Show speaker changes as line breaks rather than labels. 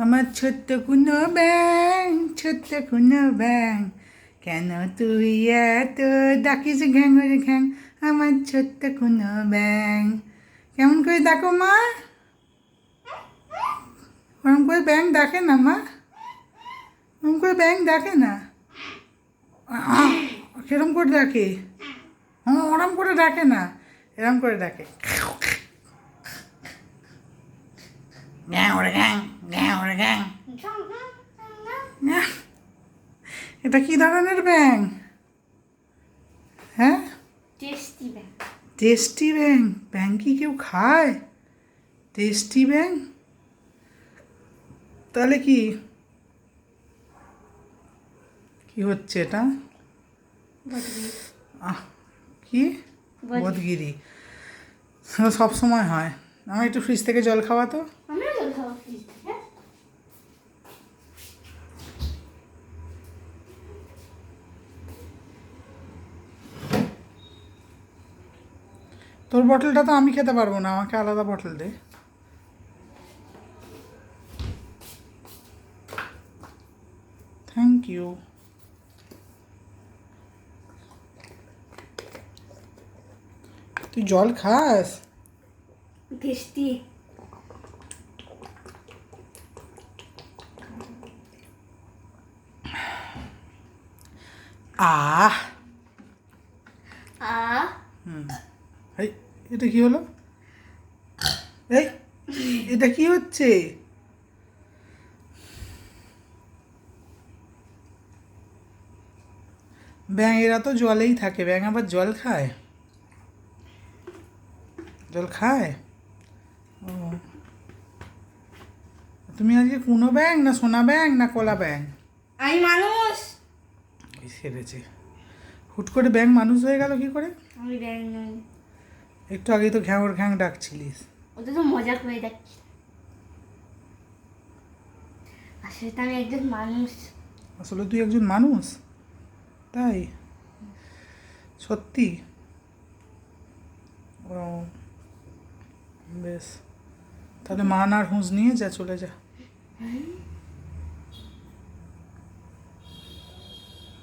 আমার ছোট্ট কুনো ব্যাং, ছোট্ট কুনো ব্যাং, কেন তুই এত ডাকিস ঘ্যাঙর ঘ্যাং, আমার ছোট্ট কুনো ব্যাং। কেমন করে ডাকো মা? ওরম করে ব্যাং ডাকে না মা, ওরম করে ব্যাং ডাকে না। কিরম করে ডাকে? ওরম করে ডাকে না, এরম করে ডাকে। গ্যাং ওরে গ্যাং, গ্যাং ওরে গ্যাং। এটা কি ধরনের ব্যাং? হ্যাঁ,
টেস্টি ব্যাং।
টেস্টি ব্যাং। ব্যাং কি কেউ খায়? টেস্টি ব্যাং তাহলে কি কি হচ্ছে এটা? কি বদগিরি? সব সময় হয়। আমার একটু ফ্রিজ থেকে জল খাওয়া তো।
আমিও জল খাওয়া ফ্রিজ থেকে।
তোর বটলটা তো আমি খেতে পারবো না, আমাকে আলাদা বটল দে। Thank you. তুই জল খাস?
টেস্টি।
আহ
আ
এই, এটা কি হলো? এই, এটা কি হচ্ছে? ব্যাঙেরা তো জলেই থাকে, ব্যাঙ আবার জল খায়? জল খায়? ও, তুমি আজকে কুনো ব্যাঙ না সোনা ব্যাঙ না কলা ব্যাঙ?
আমি মানুষ।
এই সেরেছে। হুট করে ব্যাঙ মানুষ হয়ে গেল কি করে?
আমি ব্যাং নই।
একটু আগেই তো ঘ্যাঁওর ঘ্যাং ডাকছিলিস।
ওটা তো মজা করে দেখছি। আসলে তো আমি একজন মানুষ।
আসলে তুই একজন মানুষ? তাই? সত্যি? ও, বেশ, তাহলে মান আর হুঁশ নিয়ে যা, চলে যা।